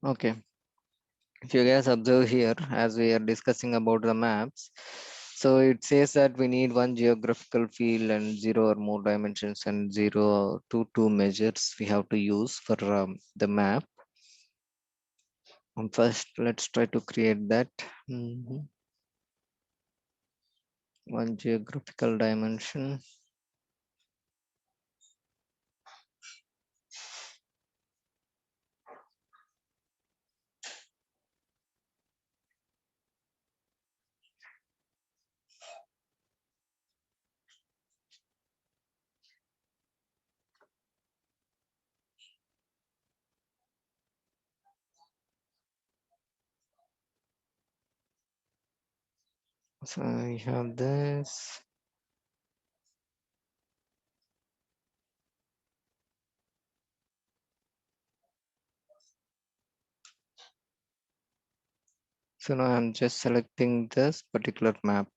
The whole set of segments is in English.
Okay, if you guys observe here, as we are discussing about the maps, so it says that we need one geographical field and zero or more dimensions and zero to two measures we have to use for the map. First, let's try to create that. Mhm. One geographical dimension. So we have this. So now I'm just selecting this particular map.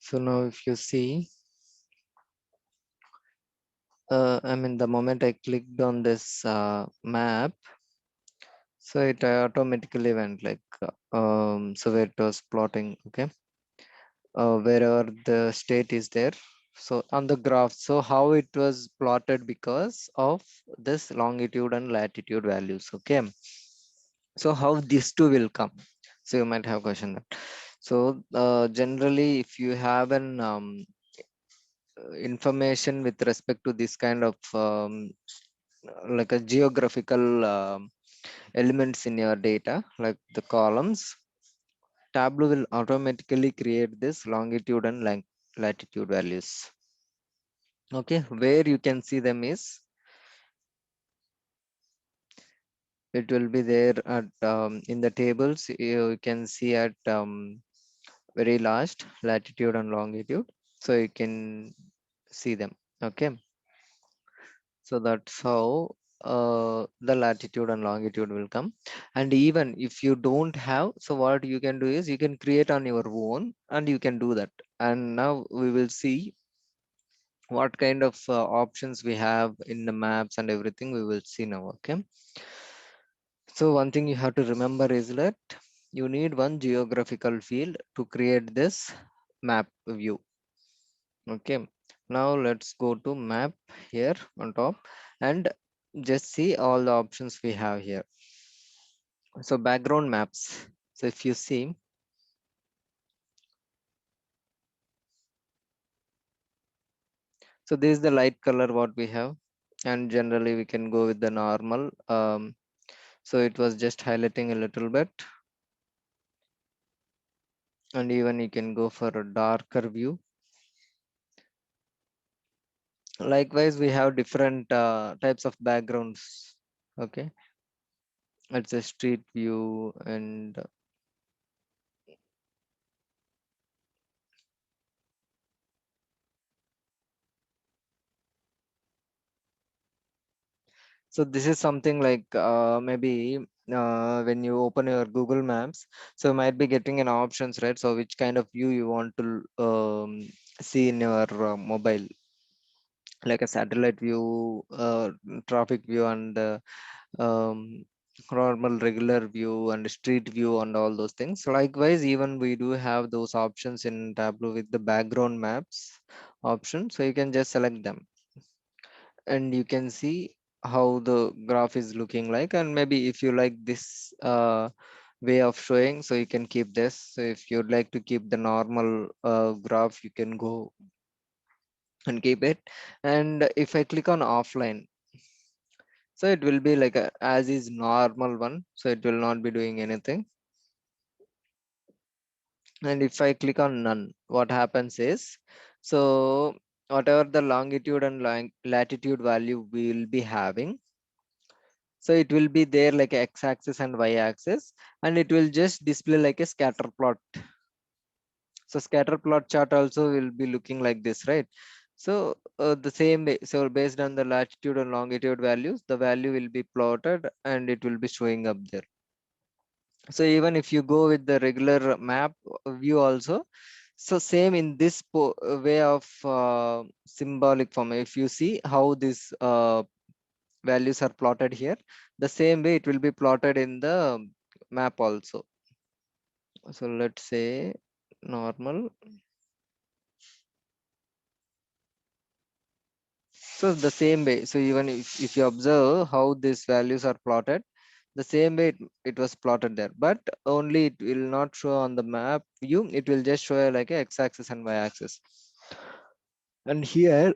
So now if you see, I mean, the moment I clicked on this map, so it automatically went like, so where it was plotting, okay, wherever the state is there. So on the graph, so how it was plotted because of this longitude and latitude values, okay. So how these two will come? So you might have question that. So generally, if you have an information with respect to this kind of like a geographical elements in your data, like the columns, Tableau will automatically create this longitude and latitude values. Okay, where you can see them is, it will be there at in the tables. You can see at very last latitude and longitude, so you can see them. Okay, so that's how the latitude and longitude will come. And even if you don't have, so what you can do is you can create on your own and you can do that. And now we will see what kind of options we have in the maps and everything we will see now. Okay, so one thing you have to remember is that you need one geographical field to create this map view. Okay, now let's go to map here on top and just see all the options we have here. So background maps, so if you see, so this is the light color what we have, and generally we can go with the normal. So it was just highlighting a little bit, and even you can go for a darker view. Likewise, we have different types of backgrounds. Okay, it's a street view, and so this is something like maybe when you open your Google Maps, so you might be getting an options, right? So which kind of view you want to see in your mobile, like a satellite view, traffic view, and um, normal regular view and street view and all those things. Likewise, even we do have those options in Tableau with the background maps option. So you can just select them and you can see how the graph is looking like. And maybe if you like this way of showing, so you can keep this. So if you'd like to keep the normal graph, you can go and keep it. And if I click on offline, so it will be like a as is normal one, so it will not be doing anything. And if I click on none, what happens is, so whatever the longitude and latitude value we will be having, so it will be there like x-axis and y-axis, and it will just display like a scatter plot. So scatter plot chart also will be looking like this, right? So the same way, so based on the latitude and longitude values, the value will be plotted and it will be showing up there. So even if you go with the regular map view also, so same in this way of symbolic form. If you see how these values are plotted here, the same way it will be plotted in the map also. So let's say normal. So the same way. So even if you observe how these values are plotted, the same way it was plotted there, but only it will not show on the map view. It will just show like a x-axis and y-axis. And here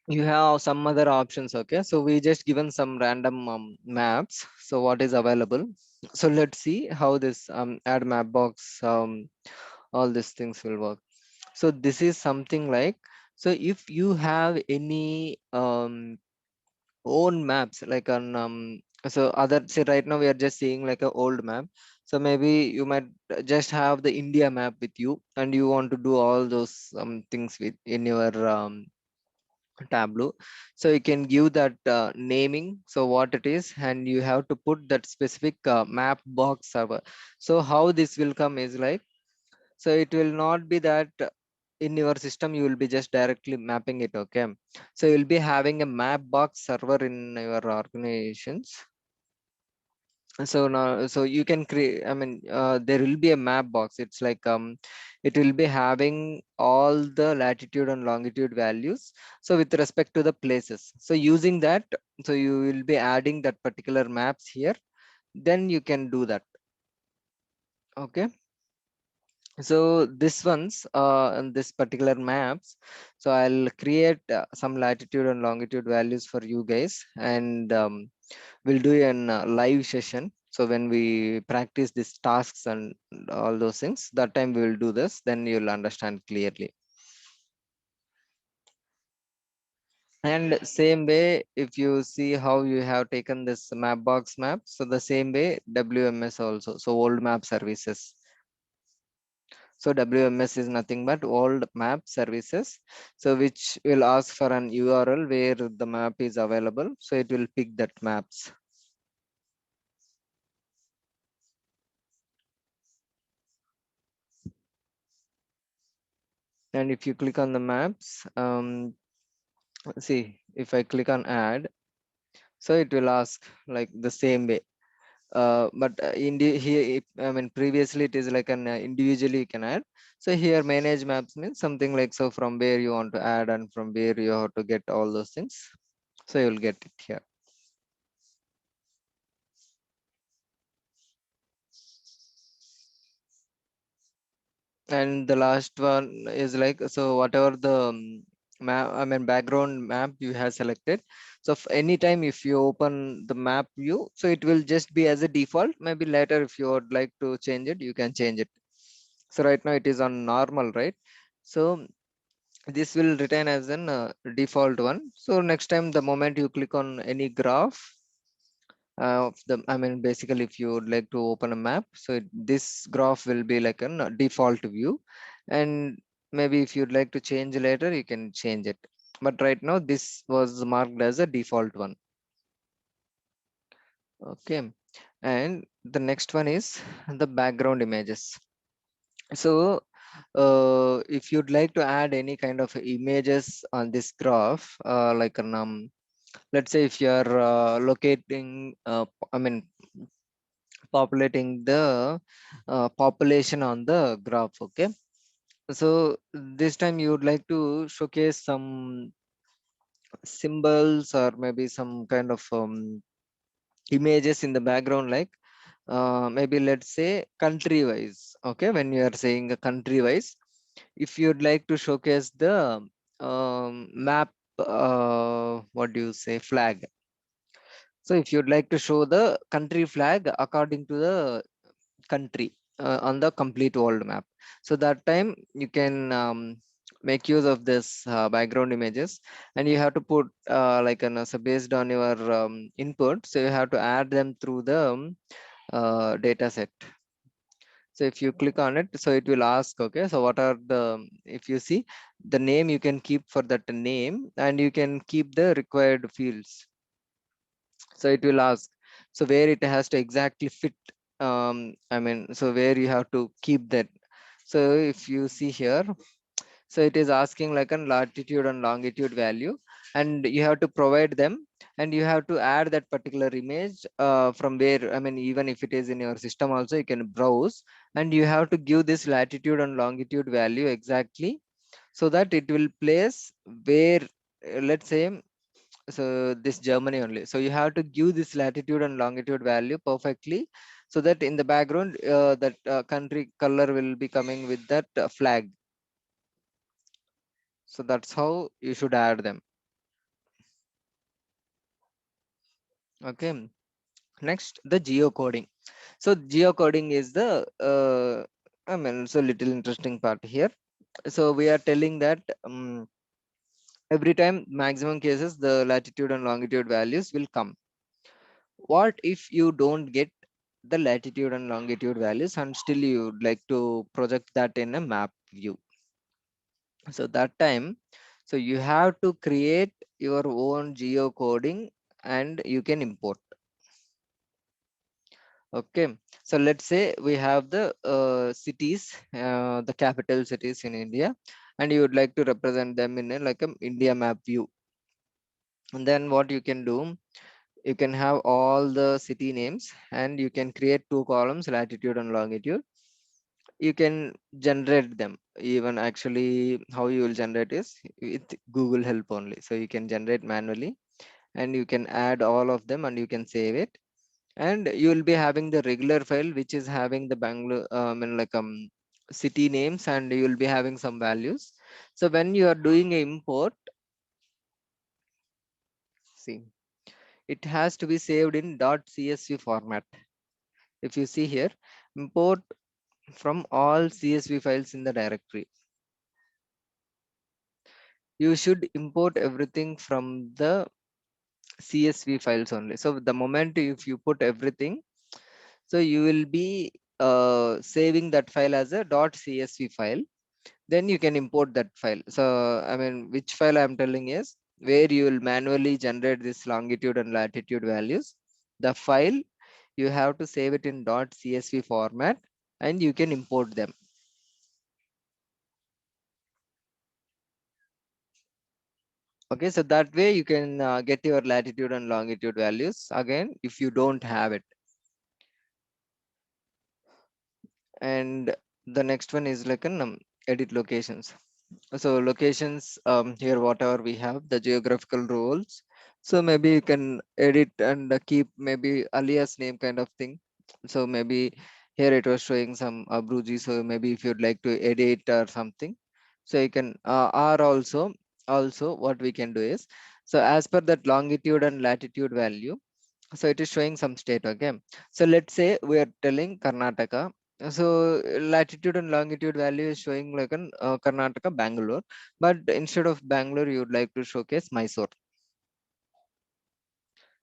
you have some other options. Okay, so we just given some random maps. So what is available? So let's see how this add map box, all these things will work. So this is something like, so if you have any own maps like on so other, say right now we are just seeing like a old map, so maybe you might just have the India map with you and you want to do all those things with in your Tableau. So you can give that naming, so what it is, and you have to put that specific map box server. So how this will come is like, so it will not be that in your system you will be just directly mapping it. Okay, so you'll be having a map box server in your organizations. So now, so you can create, I mean, there will be a map box. It's like it will be having all the latitude and longitude values, so with respect to the places. So using that, so you will be adding that particular maps here, then you can do that. Okay, so this ones and this particular maps, so I'll create some latitude and longitude values for you guys, and we'll do an live session. So when we practice these tasks and all those things, that time we will do this, then you'll understand clearly. And same way, if you see how you have taken this Mapbox map, so the same way WMS also, so old map services. So WMS is nothing but old map services. So which will ask for an URL where the map is available. So it will pick that maps. And if you click on the maps, see, if I click on add, so it will ask like the same way. But here, I mean, previously it is like an individually you can add. So here manage maps means something like, so from where you want to add and from where you have to get all those things. So you'll get it here. And the last one is like, so whatever the map, I mean background map you have selected, so if anytime if you open the map view, so it will just be as a default. Maybe later if you would like to change it, you can change it. So right now it is on normal, right? So this will retain as an default one. So next time the moment you click on any graph of the, I mean basically if you would like to open a map, so this graph will be like a default view, and maybe if you'd like to change later you can change it, but right now this was marked as a default one. Okay, and the next one is the background images. So if you'd like to add any kind of images on this graph, like an let's say if you're locating I mean populating the population on the graph. Okay, so this time you would like to showcase some symbols or maybe some kind of images in the background, like maybe let's say country wise. Okay, when you are saying a country wise, if you'd like to showcase the map, what do you say, flag. So if you'd like to show the country flag according to the country on the complete world map, so that time you can make use of this background images, and you have to put like an so based on your input, so you have to add them through the data set. So if you click on it, so it will ask, okay, so what are the, if you see the name, you can keep for that name and you can keep the required fields. So it will ask, so where it has to exactly fit, I mean, so where you have to keep that. So if you see here, so it is asking like a latitude and longitude value, and you have to provide them, and you have to add that particular image from where, I mean, even if it is in your system also, you can browse, and you have to give this latitude and longitude value exactly, so that it will place where, let's say, so this Germany only, so you have to give this latitude and longitude value perfectly, so that in the background that country color will be coming with that flag. So that's how you should add them. Okay, next, the geocoding. So geocoding is the I mean, so little interesting part here. So we are telling that every time maximum cases the latitude and longitude values will come. What if you don't get the latitude and longitude values, and still you would like to project that in a map view? So that time, so you have to create your own geocoding, and you can import. Okay, so let's say we have the cities, the capital cities in India, and you would like to represent them in a like a India map view. And then what you can do, you can have all the city names, and you can create two columns, latitude and longitude. You can generate them. Even actually, how you will generate is with Google help only. So you can generate manually, and you can add all of them, and you can save it, and you will be having the regular file which is having the Bangalore, and like city names, and you will be having some values. So when you are doing a import, see, it has to be saved in .csv format. If you see here, import from all CSV files in the directory, you should import everything from the CSV files only. So the moment if you put everything, so you will be saving that file as a .csv file, then you can import that file. So I mean, which file I'm telling is where you will manually generate this longitude and latitude values. The file, you have to save it in .csv format, and you can import them. Okay, so that way you can get your latitude and longitude values again if you don't have it. And the next one is like an edit locations. So locations, here whatever we have the geographical roles, so maybe you can edit and keep maybe alias name kind of thing. So maybe here it was showing some Abruzzi, so maybe if you'd like to edit or something, so you can or also what we can do is, so as per that longitude and latitude value, so it is showing some state. Okay, so let's say we are telling Karnataka, so latitude and longitude value is showing like an Karnataka Bangalore, but instead of Bangalore you would like to showcase Mysore.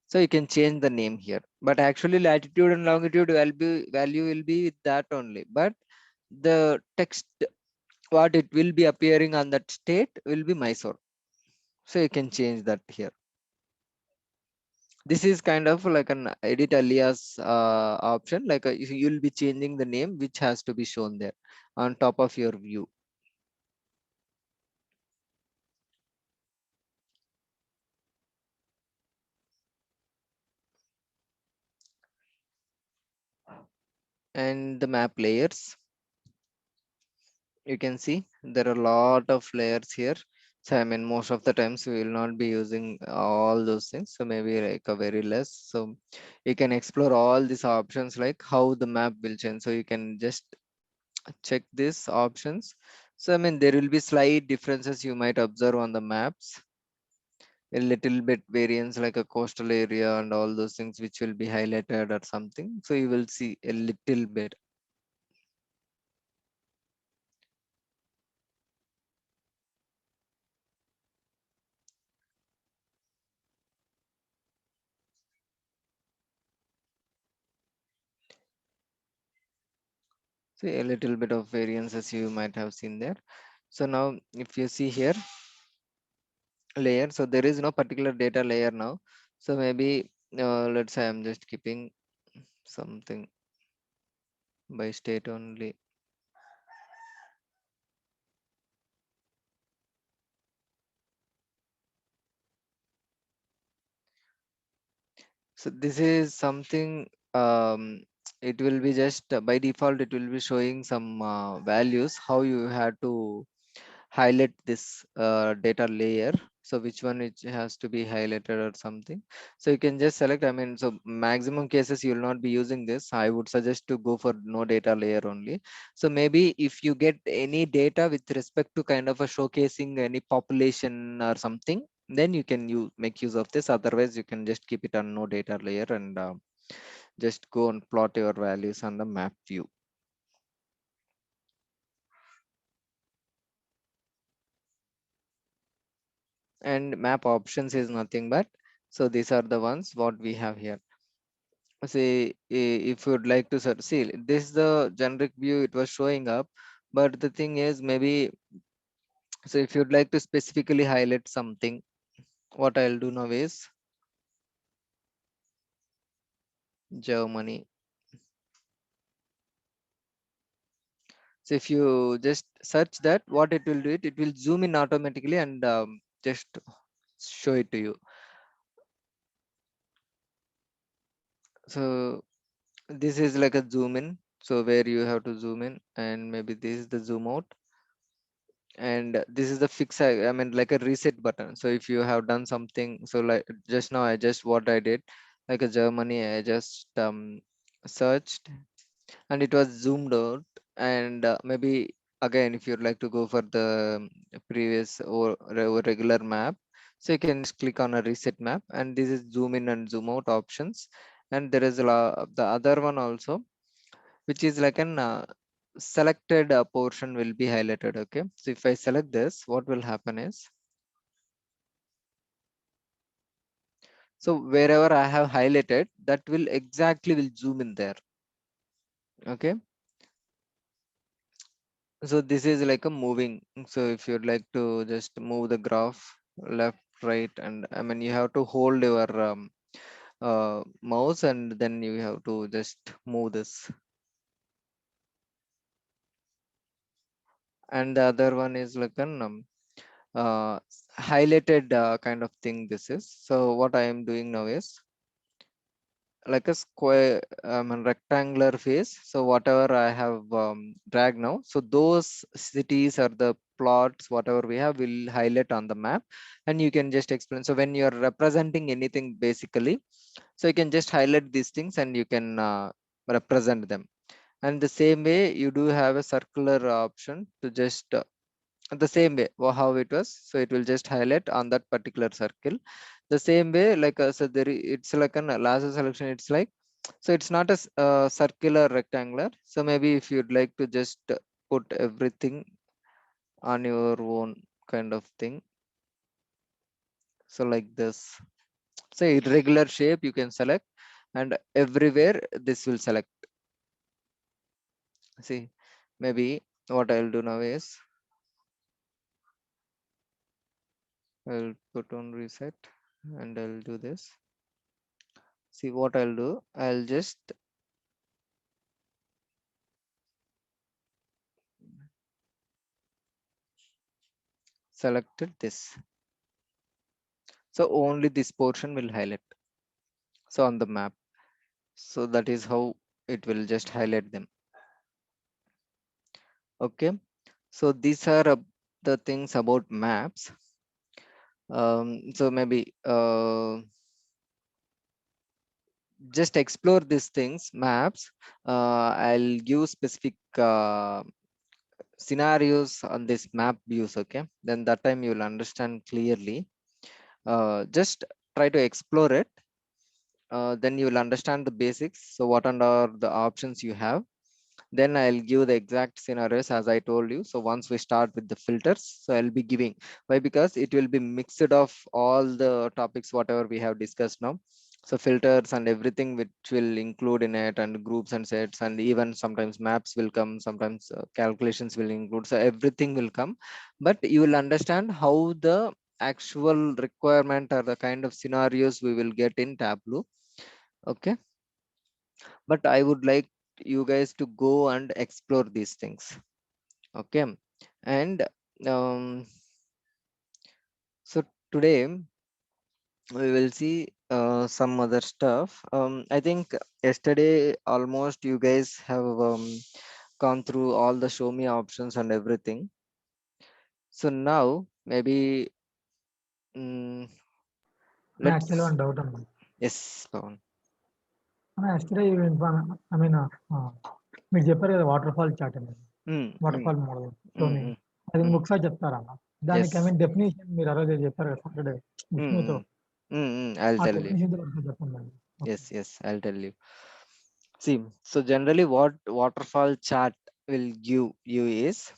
So you can change the name here, but actually latitude and longitude value will be with that only, but the text what it will be appearing on that state will be Mysore. So you can change that here. This is kind of like an edit alias option, like you'll be changing the name which has to be shown there on top of your view. And the map layers, you can see there are a lot of layers here. So I mean, most of the times we will not be using all those things, so maybe like a very less. So you can explore all these options, like how the map will change, so you can just check these options. So I mean, there will be slight differences you might observe on the maps, a little bit variance like a coastal area and all those things which will be highlighted or something. So you will see a little bit. So a little bit of variances you might have seen there. So now if you see here layer, so there is no particular data layer now. So maybe let's say I'm just keeping something by state only. So this is something, it will be just by default, it will be showing some values, how you have to highlight this data layer. So which one it has to be highlighted or something. So you can just select, I mean, so maximum cases you will not be using this. I would suggest to go for no data layer only. So maybe if you get any data with respect to kind of a showcasing any population or something, then you can make use of this. Otherwise you can just keep it on no data layer and just go and plot your values on the map view. And map options is nothing but, so these are the ones what we have here. See, if you'd like to search, see, this is the generic view it was showing up, but the thing is maybe, so if you'd like to specifically highlight something, what I'll do now is Germany. So if you just search that, what it will do, it will zoom in automatically and just show it to you. So this is like a zoom in, so where you have to zoom in, and maybe this is the zoom out, and this is the fix, I mean like a reset button. So if you have done something, so like just now I just what I did, like a Germany, I just searched and it was zoomed out. And maybe again, if you'd like to go for the previous or regular map, so you can just click on a reset map, and this is zoom in and zoom out options. And there is the other one also, which is like an selected portion will be highlighted. Okay, so if I select this, what will happen is, so wherever I have highlighted, that will exactly will zoom in there. Okay, so this is like a moving. So if you'd like to just move the graph left, right, and I mean you have to hold your mouse, and then you have to just move this. And the other one is like an uh, highlighted kind of thing this is. So what I am doing now is like a square, rectangular face. So whatever I have dragged now, so those cities or the plots whatever we have will highlight on the map, and you can just explain. So when you're representing anything basically, so you can just highlight these things and you can represent them. And the same way you do have a circular option to just the same way how it was, so it will just highlight on that particular circle. The same way, like so it's like an lasso selection, it's like, so it's not a circular rectangular. So maybe if you'd like to just put everything on your own kind of thing, so like this, so irregular shape you can select, and everywhere this will select. See, maybe what I'll do now is I'll put on reset and I'll do this. See what I'll do, I'll just selected this. So only this portion will highlight. So on the map. So that is how it will just highlight them. Okay. So these are the things about maps. So maybe just explore these things, maps. I'll give specific scenarios on this map views. Okay. Then that time you'll understand clearly. Just try to explore it, then you will understand the basics. So what are the options you have, then I'll give the exact scenarios as I told you. So once we start with the filters, so I'll be giving, why, because it will be mixed of all the topics whatever we have discussed now. So filters and everything which will include in it, and groups and sets, and even sometimes maps will come, sometimes calculations will include, so everything will come. But you will understand how the actual requirement or the kind of scenarios we will get in Tableau. Okay, but I would like you guys to go and explore these things. Okay, and so today we will see some other stuff. I think yesterday almost you guys have gone through all the show me options and everything. So now maybe mm, Actually, let's one doubt on that. yes, Pawan. Yesterday, I mean, మీరు చెప్పారు కదా water chat అనేది Mm, water mm, fall model so mm, నేను mm, అది mm. ఒకసారి చెప్తారన్న దానికి I Yes. Mean definition మీరు ఆ రోజు చెప్పారు కదా సాటర్డే Mm, విష్ణుతో mm, I'll ఆ tell you. డెఫినేషన్ ఒకసారి చెప్పండి. Okay. Yes, I'll tell you. See, so generally what waterfall chart will give you is,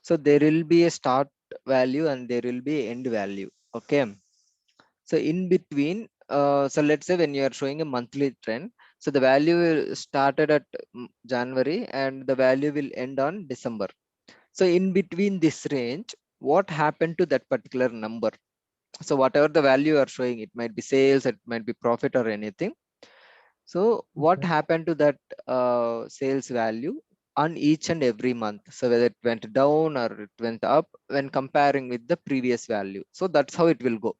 so there will be a start value and there will be end value. Okay. So in between, so let's say when you are showing a monthly trend, so the value will started at January and the value will end on December. So in between this range, what happened to that particular number? So whatever the value you are showing, it might be sales, it might be profit or anything. So what okay. happened to that sales value on each and every month? So whether it went down or it went up when comparing with the previous value. So that's how it will go.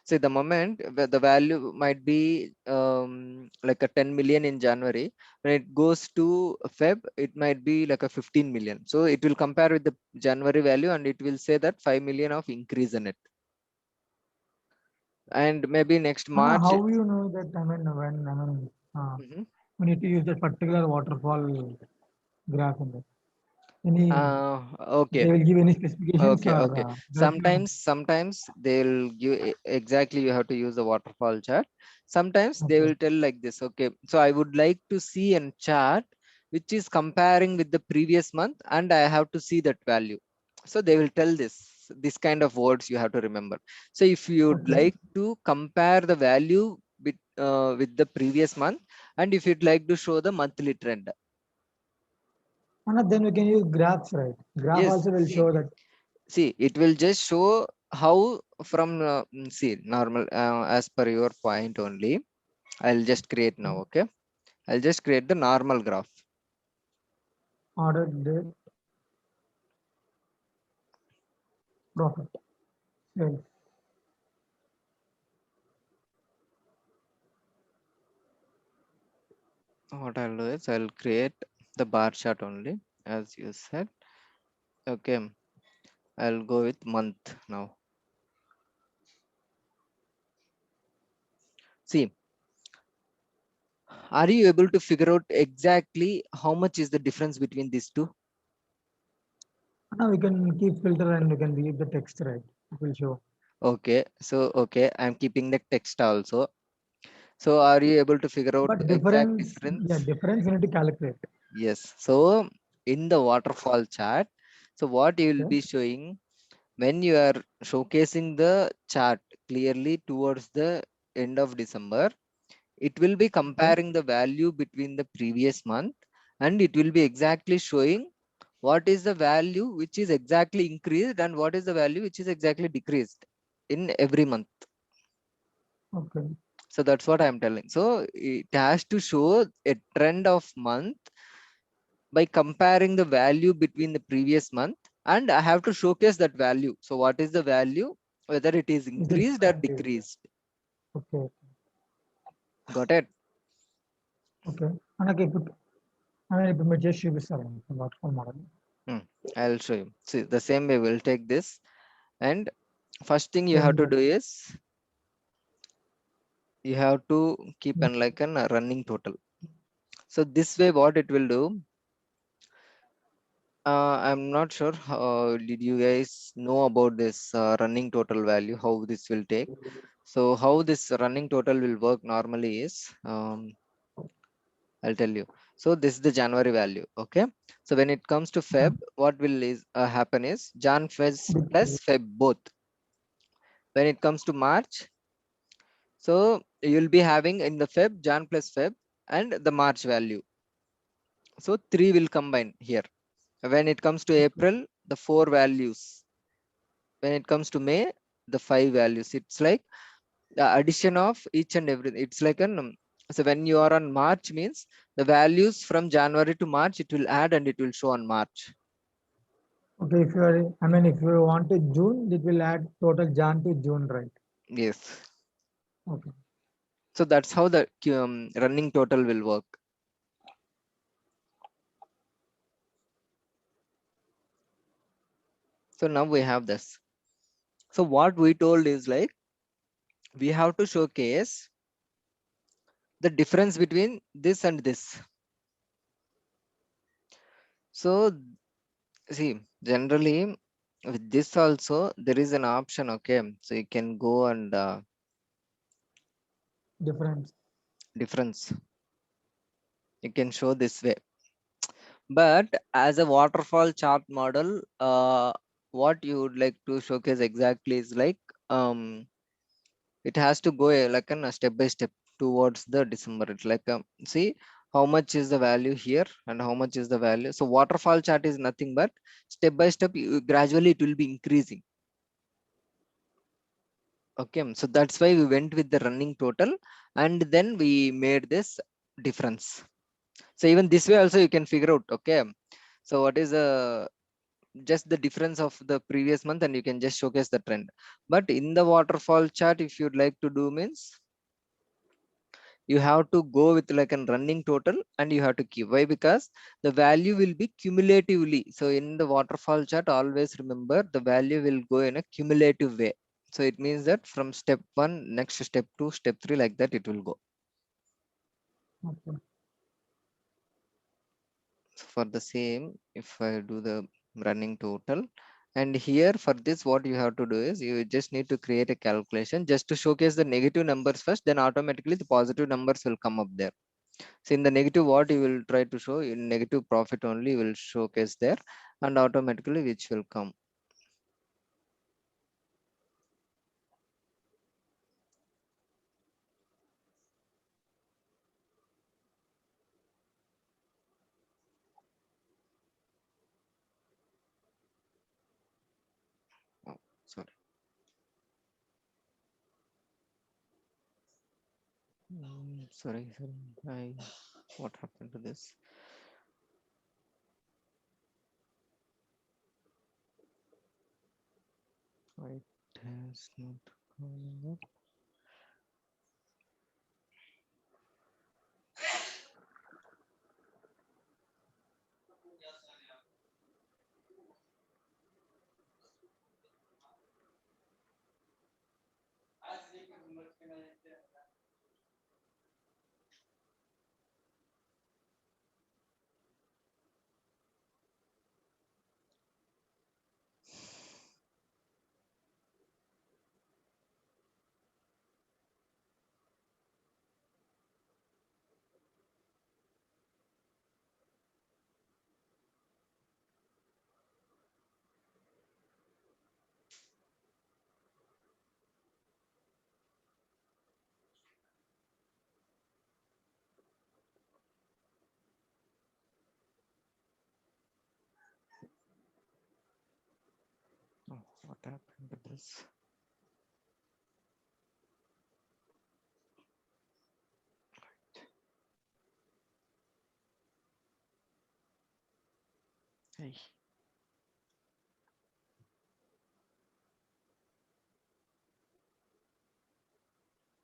So the moment the value might be like a 10 million in January, when it goes to Feb, it might be like a 15 million. So it will compare with the January value and it will say that 5 million of increase in it. And maybe next March. How you know that I mean when I mean Mhm. we need to use that particular waterfall graph in that any Okay. they will give any specifications Okay, or okay. just you Sometimes they'll give exactly you have to use the waterfall chart. Sometimes they okay will tell like this. Okay, so I would like to see a chart which is comparing with the previous month, and I have to see that value. So they will tell this kind of words you have to remember. So if you'd okay like to compare the value with the previous month, and if you'd like to show the monthly trend, and then we can use graphs, right? Graph yes. also will show that. See, it will just show how from see normal as per your point only. I'll just create now. Okay, I'll just create the normal graph. Order date profit sales. What I'll do is I'll create the bar chart only, as you said. Okay, I'll go with month now. See, are you able to figure out exactly how much is the difference between these two? Now we can keep filter and we can leave the text, right? It will show. Okay, so okay, I'm keeping the text also. So are you able to figure out But exact difference, yeah, difference? difference we need to calculate. Yes. So in the waterfall chart, so what you will Okay. be showing when you are showcasing the chart clearly towards the end of December, it will be Okay. comparing the value between the previous month and it will be exactly showing what is the value which is exactly increased and what is the value which is exactly decreased in every month. Okay. So that's what I'm telling. So it has to show a trend of month by comparing the value between the previous month, and I have to showcase that value. So what is the value, whether it is Is it increased or increased? decreased. Okay. Got it? Okay. And okay, put, I mean, if we just use waterfall model. Hmm. I'll show you. See, the same way we'll take this, and first thing you have Same to that. do is you have to keep an like an running total. So this way what it will do, I'm not sure did you guys know about this running total value, how this will take. So how this running total will work normally is, I'll tell you. So this is the January value. Okay. So when it comes to Yeah. Feb, what will is happen is Jan Feb plus Feb both. When it comes to March, so you'll be having in the Feb, Jan plus Feb and the March value. So three will combine here. When it comes to April, the four values. When it comes to May, the five values. It's like the addition of each and everything. It's like an So when you are on March means the values from January to March, it will add and it will show on March. Okay, if you are, I mean, if you want to June, it will add total Jan to June, right? Yes. Okay. So that's how the running total will work. So now we have this. So what we told is like, we have to showcase the difference between this and this. So see, generally with this also there is an option. Okay, so you can go and Difference. difference. You can show this way. But as a waterfall chart model, what you would like to showcase exactly is like, it has to go like a step by step towards the December. It's like, see how much is the value here and how much is the value. So waterfall chart is nothing but step by step, gradually it will be increasing. Okay, so that's why we went with the running total and then we made this difference. So even this way also you can figure out. Okay, so what is just the difference of the previous month and you can just showcase the trend. But in the waterfall chart, if you'd like to do means, you have to go with like a running total and you have to keep. Why? Because the value will be cumulatively. So in the waterfall chart, always remember the value will go in a cumulative way. So it means that from step 1, next to step 2, step 3, like that it will go. Okay. So for the same, if I do the running total, and here for this, what you have to do is you just need to create a calculation just to showcase the negative numbers first, then automatically the positive numbers will come up there. So in the negative, what you will try to show in negative profit only will showcase there, and automatically which will come. Oh, sorry. Sorry. What happened to this? It has not come up. Oh, what happened to this? Hey,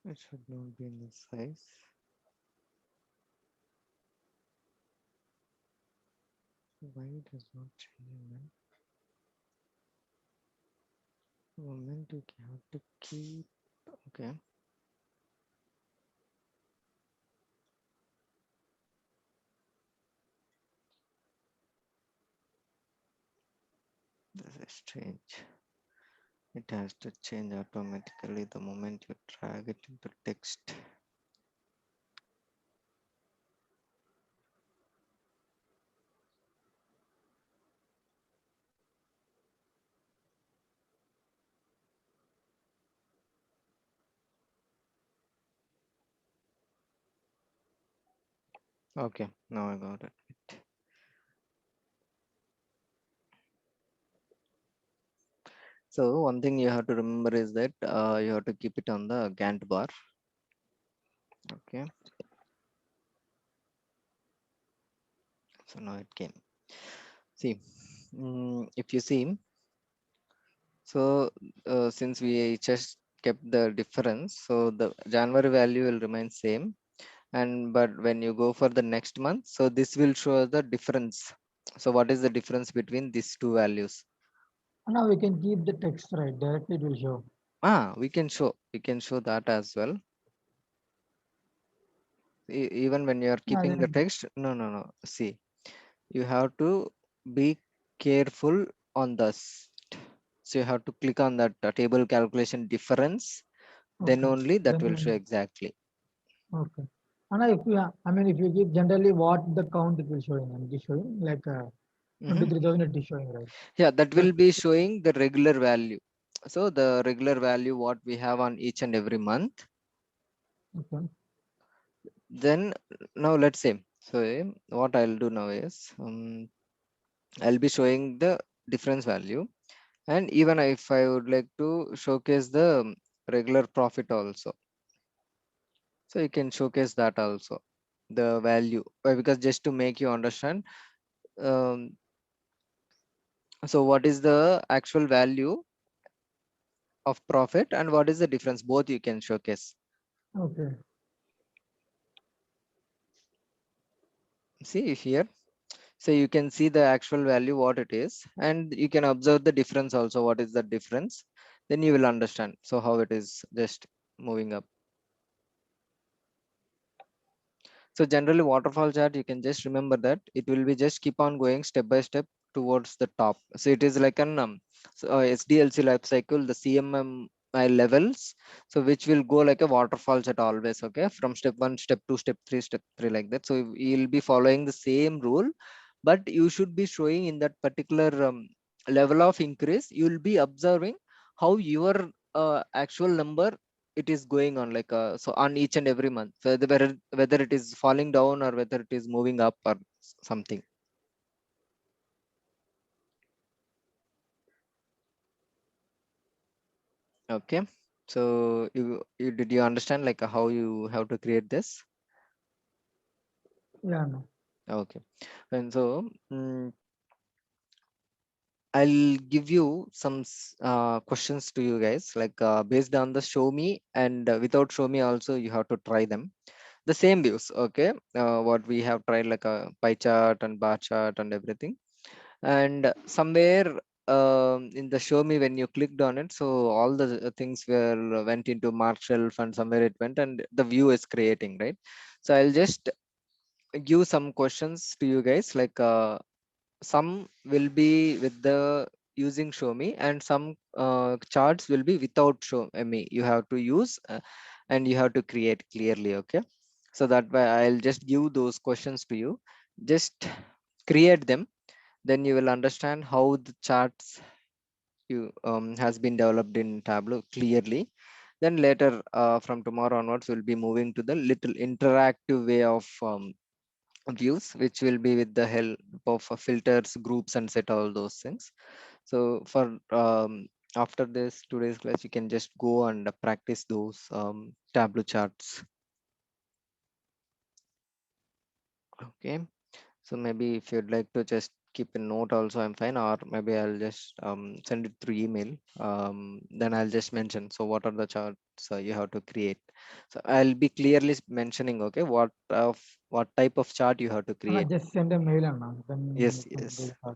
it should not be in this size. Why it is not changing, man? Moment you have to keep. Okay. This is strange. It has to change automatically the moment you drag it into text. Okay, now I got it. So one thing you have to remember is that you have to keep it on the Gantt bar. Okay. So now it came. See, if you see, so since we just kept the difference, so the January value will remain same, and but when you go for the next month, so this will show the difference. So what is the difference between these two values? Now we can keep the text, right? Directly it will show. We can show that as well. Even when you are Yeah, keeping the then, text, no, see, you have to be careful on this. So you have to click on that table calculation difference, then okay. only that will show Then exactly. okay. And if you, I mean, if you give generally what the count it will showing, and it is showing like Mhm. 23,000 it is showing, right? Yeah, that But will be showing the regular value. So the regular value what we have on each and every month. okay, Then now let's say, so what I'll do now is I'll be showing the difference value, and even if I would like to showcase the regular profit also, so you can showcase that also, the value. Why? Because just to make you understand, um, so what is the actual value of profit and what is the difference, both you can showcase. okay, See here, so you can see the actual value what it is, and you can observe the difference also, what is the difference, then you will understand so how it is just moving up. So generally waterfall chart, you can just remember that it will be just keep on going step by step towards the top. So it is like an SDLC life cycle, the CMMI levels. So which will go like a waterfall chart always. Okay, from step 1, step 2, step 3 like that. So you'll be following the same rule, but you should be showing in that particular level of increase. You'll be observing how your actual number it is going on, like so on each and every month, whether it is falling down or whether it is moving up or something. Okay, so you did you understand like how you have to create this? yeah, no, Okay, and so I'll give you some questions to you guys, like based on the show me, and without show me also you have to try them, the same views. Okay, what we have tried, like a pie chart and bar chart and everything. And somewhere in the show me, when you clicked on it, so all the things were went into mark shelf, and somewhere it went and the view is creating, right? So I'll just give some questions to you guys, like some will be with the using show me, and some charts will be without show me, you have to use and you have to create clearly. Okay, so that way I'll just give those questions to you, just create them, then you will understand how the charts you has been developed in Tableau clearly. Then later from tomorrow onwards we'll be moving to the little interactive way of views, which will be with the help of filters, groups, and set all those things. So for after this today's class, you can just go and practice those Tableau charts. Okay, so maybe if you'd like to just keep a note also, I'm fine, or maybe I'll just send it through email. Then I'll just mention. So what are the charts you have to create? So I'll be clearly mentioning, okay, what type of chart you have to and I create. just send a mail and then Yes, we can do yes, that.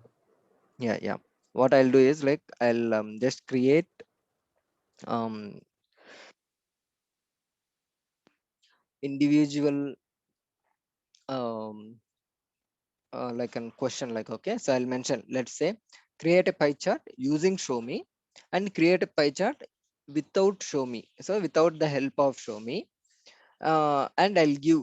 yeah. What I'll do is like I'll just create um individual um like a question, like, okay, so I'll mention, let's say, create a pie chart using show me, and create a pie chart without show me, so without the help of show me, and I'll give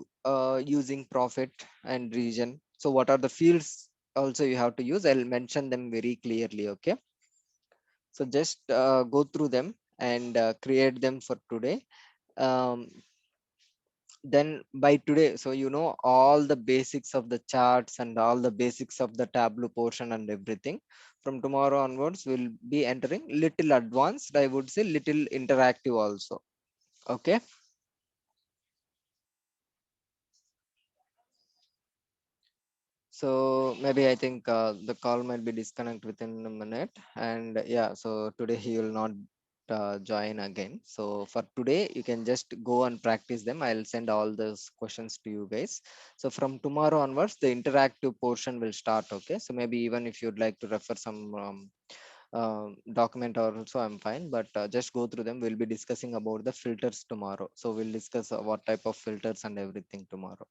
using profit and region. So what are the fields also you have to use, I'll mention them very clearly. Okay, so just go through them and create them for today. um, then by today, so you know all the basics of the charts and all the basics of the Tableau portion and everything. From tomorrow onwards we'll be entering little advanced, I would say little interactive also. Okay, So maybe I think the call might be disconnect within a minute. And yeah, so today he will not join again. So for today, you can just go and practice them. I'll send all those questions to you guys. So from tomorrow onwards, the interactive portion will start. Okay. So maybe even if you'd like to refer some document or also, I'm fine, but just go through them. We'll be discussing about the filters tomorrow. So we'll discuss what type of filters and everything tomorrow.